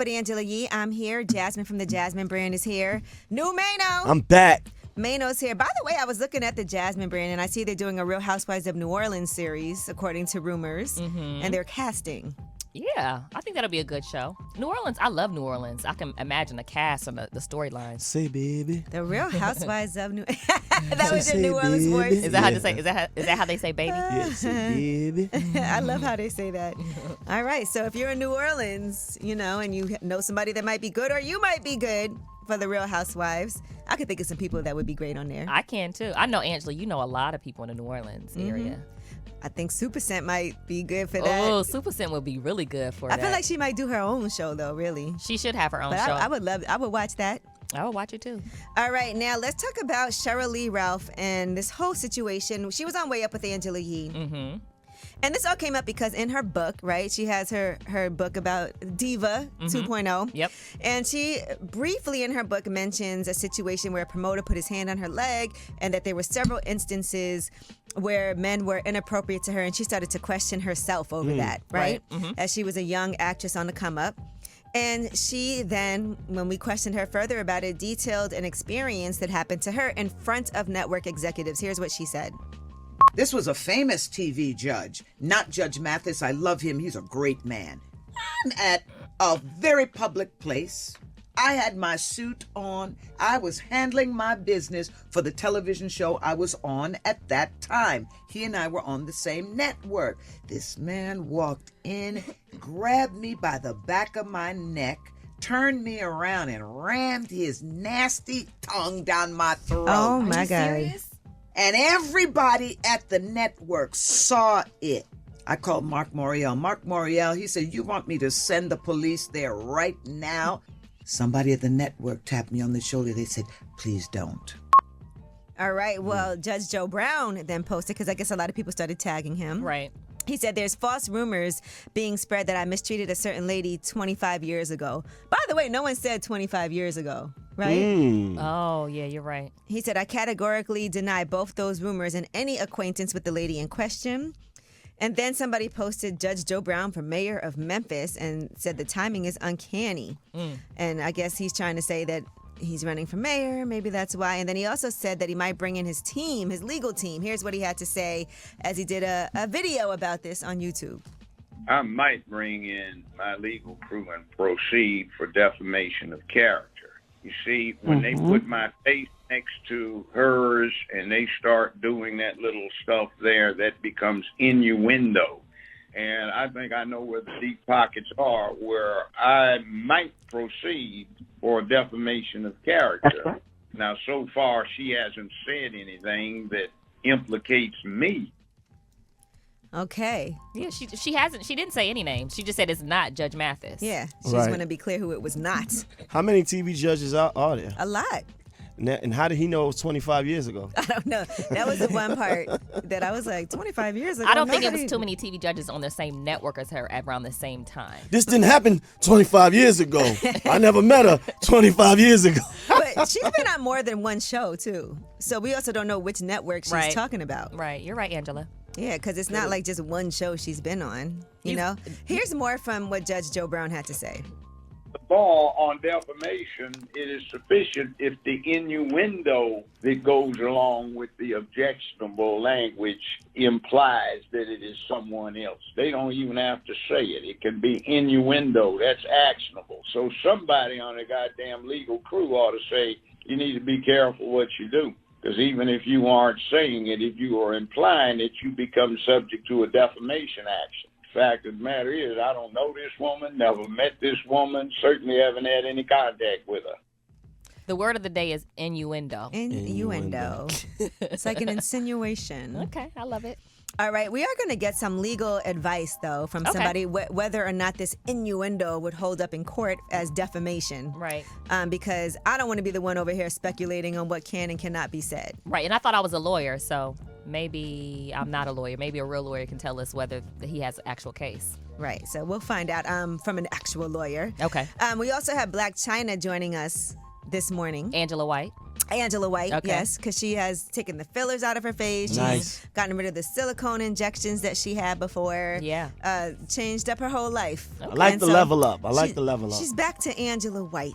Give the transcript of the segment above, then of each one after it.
with Angela Yee. I'm here. Jasmine from the Jasmine brand is here. New Mano. I'm back. Mano's here. By the way, I was looking at the Jasmine brand, and I see they're doing a Real Housewives of New Orleans series, according to rumors, and they're casting. Yeah, I think that'll be a good show. New Orleans, I love New Orleans. I can imagine the cast and the storylines. Say, baby. The Real Housewives of New That was your New Orleans voice. Is that how to say? Is that how they say baby? Yeah, say, baby. I love how they say that. All right, so if you're in New Orleans, and you know somebody that might be good, or you might be good for the Real Housewives, I could think of some people that would be great on there. I can too. I know, Angela, you know a lot of people in the New Orleans area. I think Super Scent might be good for that. Oh, Super Scent would be really good for that. I feel like she might do her own show, though, really. She should have her own But show. I would watch that. I would watch it too. All right, now let's talk about Cheryl Lee Ralph and this whole situation. She was on Way Up with Angela Yee. Mm-hmm. And this all came up because in her book, right, she has her book about Diva 2.0. Yep. And she briefly in her book mentions a situation where a promoter put his hand on her leg and that there were several instances where men were inappropriate to her, and she started to question herself over that, right? As she was a young actress on the come up. And she then, when we questioned her further about it, detailed an experience that happened to her in front of network executives. Here's what she said. This was a famous TV judge, not Judge Mathis. I love him. He's a great man. I'm at a very public place. I had my suit on. I was handling my business for the television show I was on at that time. He and I were on the same network. This man walked in, grabbed me by the back of my neck, turned me around, and rammed his nasty tongue down my throat. Oh, my God. And everybody at the network saw it. I called Mark Morial. Mark Morial, he said, you want me to send the police there right now? Somebody at the network tapped me on the shoulder. They said, please don't. All right. Well, Judge Joe Brown then posted, because I guess a lot of people started tagging him. Right. He said there's false rumors being spread that I mistreated a certain lady 25 years ago. By the way, no one said 25 years ago, right? Oh, yeah, you're right. He said, I categorically deny both those rumors and any acquaintance with the lady in question. And then somebody posted Judge Joe Brown for mayor of Memphis and said the timing is uncanny. And I guess he's trying to say that he's running for mayor. Maybe that's why. And then he also said that he might bring in his team, his legal team. Here's what he had to say as he did a video about this on YouTube. I might bring in my legal crew and proceed for defamation of character. You see, when they put my face next to hers and they start doing that little stuff there, that becomes innuendo. And I think I know where the deep pockets are, where I might proceed for defamation of character. Now, so far, she hasn't said anything that implicates me. Okay. Yeah, she hasn't. She didn't say any names. She just said it's not Judge Mathis. Yeah. She just Right. want to be clear who it was not. How many TV judges are there? A lot. And how did he know it was 25 years ago? I don't know. That was the one part that I was like, 25 years ago. I don't think it nobody- was too many TV judges on the same network as her around the same time. This didn't happen 25 years ago. I never met her 25 years ago. But she's been on more than one show, too. So we also don't know which network she's Right. talking about. Right, you're right, Angela. Yeah, because it's not like just one show she's been on, you know? Here's more from what Judge Joe Brown had to say. The law on defamation, it is sufficient if the innuendo that goes along with the objectionable language implies that it is someone else. They don't even have to say it. It can be innuendo. That's actionable. So somebody on the goddamn legal crew ought to say, you need to be careful what you do. Because even if you aren't saying it, if you are implying it, you become subject to a defamation action. Fact of the matter is, I don't know this woman, never met this woman, certainly haven't had any contact with her. The word of the day is innuendo. Innuendo. It's like an insinuation. Okay, I love it. All right, we are going to get some legal advice, though, from somebody whether or not this innuendo would hold up in court as defamation. Right. Because I don't want to be the one over here speculating on what can and cannot be said. Right, and I thought I was a lawyer, so maybe I'm not a lawyer. Maybe a real lawyer can tell us whether he has an actual case. Right, so we'll find out from an actual lawyer. Okay. We also have Black China joining us this morning. Angela White. Angela White, Okay. yes, because she has taken the fillers out of her face. Nice. She's gotten rid of the silicone injections that she had before. Yeah. Changed up her whole life. I like And the so level up. I like she- the level up. She's back to Angela White.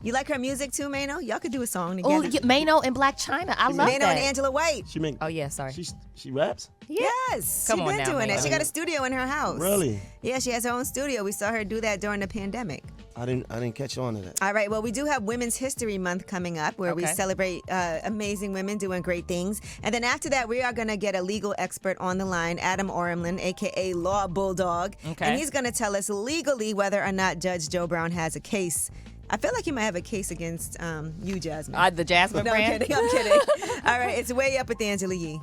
You like her music too, Mano? Y'all could do a song Oh, together. Mano and Black China. I love Mano that. and Angela White. She make. Oh, yeah, sorry. She raps. Yes, Come she's on been now, doing Mano. that. She got a studio in her house. Really? Yeah, she has her own studio. We saw her do that during the pandemic. I didn't catch on to that. All right, well, we do have Women's History Month coming up where we Okay. celebrate amazing women doing great things. And then after that, we are going to get a legal expert on the line, Adam Oremlin, a.k.a. Law Bulldog. Okay. And he's going to tell us legally whether or not Judge Joe Brown has a case. I feel like he might have a case against you, Jasmine. The Jasmine No, I'm brand. kidding. I'm kidding. All right, it's Way Up with Angela Yee.